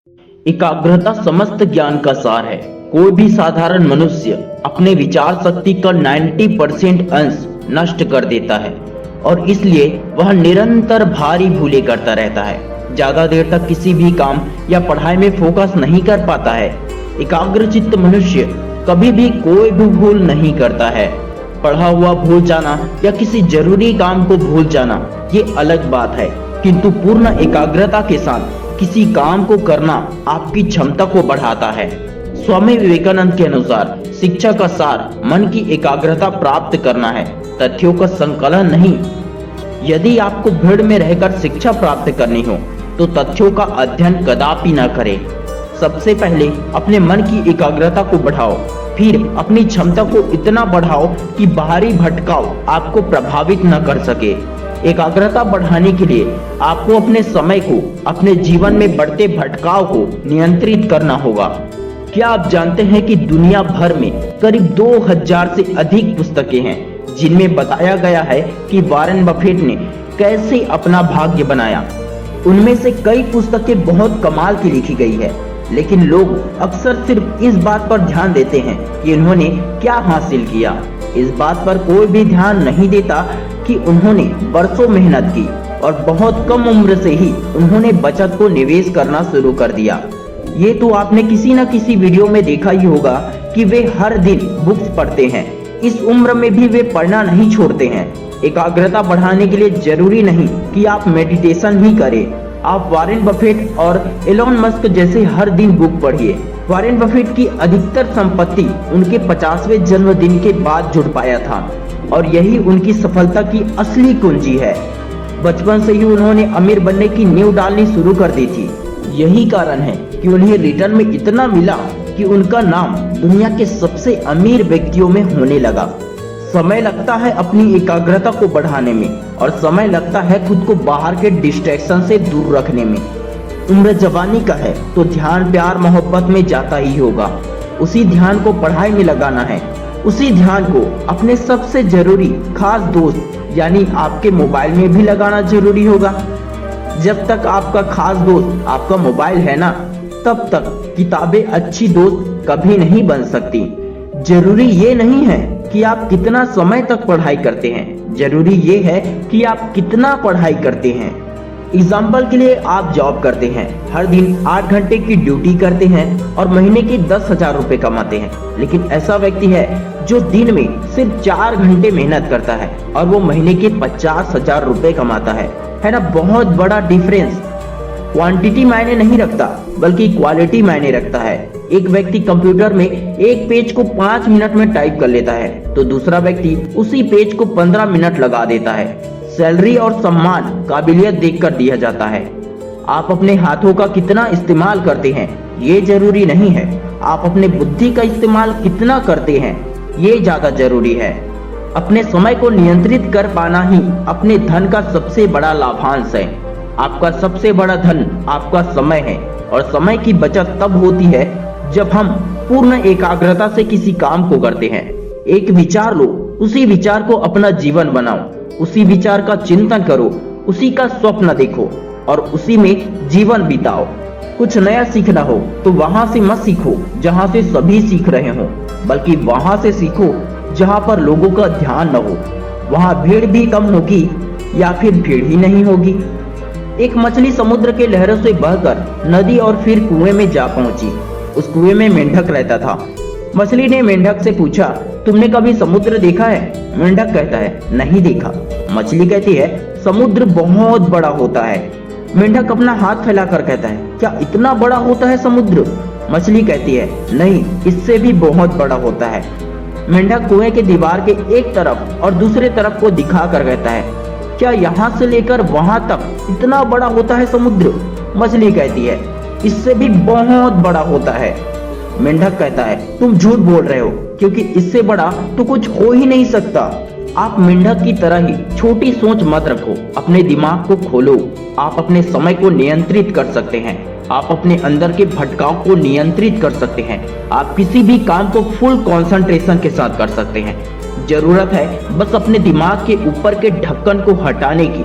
एकाग्रता समस्त ज्ञान का सार है। कोई भी साधारण मनुष्य अपने विचार शक्ति का 90% अंश नष्ट कर देता है और इसलिए वह निरंतर भारी भूले करता रहता है। ज्यादा देर तक किसी भी काम या पढ़ाई में फोकस नहीं कर पाता है। एकाग्रचित्त मनुष्य कभी भी कोई भी भूल नहीं करता है। पढ़ा हुआ भूल जाना या किसी जरूरी काम को भूल जाना ये अलग बात है, किंतु पूर्ण एकाग्रता के साथ किसी काम को करना आपकी क्षमता को बढ़ाता है। स्वामी विवेकानंद के अनुसार शिक्षा का सार मन की एकाग्रता प्राप्त करना है, तथ्यों का संकलन नहीं। यदि आपको भीड़ में रहकर शिक्षा प्राप्त करनी हो तो तथ्यों का अध्ययन कदापि न करें। सबसे पहले अपने मन की एकाग्रता को बढ़ाओ, फिर अपनी क्षमता को इतना बढ़ाओ कि बाहरी भटकाव आपको प्रभावित न कर सके। एकाग्रता बढ़ाने के लिए आपको अपने समय को, अपने जीवन में बढ़ते भटकाव को नियंत्रित करना होगा। क्या आप जानते हैं कि दुनिया भर में करीब 2000 से अधिक पुस्तकें हैं जिनमें बताया गया है कि वॉरेन बफेट ने कैसे अपना भाग्य बनाया। उनमें से कई पुस्तकें बहुत कमाल की लिखी गई है, लेकिन लोग अक्सर सिर्फ इस बात पर ध्यान देते हैं कि उन्होंने क्या हासिल किया। इस बात पर कोई भी ध्यान नहीं देता कि उन्होंने बरसों मेहनत की और बहुत कम उम्र से ही उन्होंने बचत को निवेश करना शुरू कर दिया। ये तो आपने किसी न किसी वीडियो में देखा ही होगा कि वे हर दिन बुक्स पढ़ते हैं। इस उम्र में भी वे पढ़ना नहीं छोड़ते हैं। एकाग्रता बढ़ाने के लिए जरूरी नहीं कि आप मेडिटेशन ही करें। आप वॉरेन बफेट और एलोन मस्क जैसे हर दिन बुक पढ़िए। वॉरेन बफेट की अधिकतर संपत्ति उनके 50वें जन्मदिन के बाद जुड़ पाया था और यही उनकी सफलता की असली कुंजी है। बचपन से ही उन्होंने अमीर बनने की नींव डालनी शुरू कर दी थी। यही कारण है कि उन्हें रिटर्न में इतना मिला कि उनका नाम दुनिया के सबसे अमीर व्यक्तियों में होने लगा। समय लगता है अपनी एकाग्रता को बढ़ाने में और समय लगता है खुद को बाहर के डिस्ट्रैक्शन से दूर रखने में। उम्र जवानी का है तो ध्यान प्यार मोहब्बत में जाता ही होगा। उसी ध्यान को पढ़ाई में लगाना है। उसी ध्यान को अपने सबसे जरूरी खास दोस्त यानी आपके मोबाइल में भी लगाना जरूरी होगा। जब तक आपका खास दोस्त आपका मोबाइल है ना, तब तक किताबें अच्छी दोस्त कभी नहीं बन सकती। जरूरी ये नहीं है कि आप कितना समय तक पढ़ाई करते हैं, जरूरी ये है कि आप कितना पढ़ाई करते हैं। एग्जाम्पल के लिए आप जॉब करते हैं, हर दिन 8 घंटे की ड्यूटी करते हैं और महीने के 10,000 रुपए कमाते हैं, लेकिन ऐसा व्यक्ति है जो दिन में सिर्फ 4 घंटे मेहनत करता है और वो महीने के 50,000 रुपए कमाता है ना। बहुत बड़ा डिफरेंस। क्वांटिटी मायने नहीं रखता बल्कि क्वालिटी मायने रखता है। एक व्यक्ति कंप्यूटर में एक पेज को 5 मिनट में टाइप कर लेता है तो दूसरा व्यक्ति उसी पेज को 15 मिनट लगा देता है। सैलरी और सम्मान काबिलियत देखकर दिया जाता है। आप अपने हाथों का कितना इस्तेमाल करते हैं ये जरूरी नहीं है, आप अपने बुद्धि का इस्तेमाल कितना करते हैं ये ज्यादा जरूरी है। अपने समय को नियंत्रित कर पाना ही अपने धन का सबसे बड़ा लाभांश है। आपका सबसे बड़ा धन आपका समय है और समय की बचत तब होती है जब हम पूर्ण एकाग्रता से किसी काम को करते हैं। एक विचार लो, उसी विचार को अपना जीवन बनाओ, उसी विचार का चिंतन करो, उसी का स्वप्न देखो और उसी में जीवन बिताओ। कुछ नया सीखना हो तो वहां से मत सीखो जहां से सभी सीख रहे हो, बल्कि वहां से सीखो जहां पर लोगों का ध्यान न हो। वहां भीड़ भी कम होगी या फिर भीड़ ही नहीं होगी। एक मछली समुद्र के लहरों से बहकर नदी और फिर कुएं में जा पहुंची। उस कुएं में मेंढक रहता था। मछली ने मेंढक से पूछा, तुमने कभी समुद्र देखा है? मेंढक कहता है, नहीं देखा। मछली कहती है, समुद्र बहुत बड़ा होता है। मेंढक अपना हाथ फैलाकर कहता है, क्या इतना बड़ा होता है समुद्र? मछली कहती है, नहीं, इससे भी बहुत बड़ा होता है। मेंढक कुएं के दीवार के एक तरफ और दूसरे तरफ को दिखाकर कहता है, क्या यहाँ से लेकर वहां तक इतना बड़ा होता है समुद्र? मछली कहती है, इससे भी बहुत बड़ा होता है। मेंढक कहता है, तुम झूठ बोल रहे हो, क्योंकि इससे बड़ा तो कुछ हो ही नहीं सकता। आप मेंढक की तरह ही छोटी सोच मत रखो, अपने दिमाग को खोलो। आप अपने समय को नियंत्रित कर सकते हैं, आप अपने अंदर के भटकाव को नियंत्रित कर सकते हैं। आप किसी भी काम को फुल कंसंट्रेशन के साथ कर सकते हैं। जरूरत है बस अपने दिमाग के ऊपर के ढक्कन को हटाने की।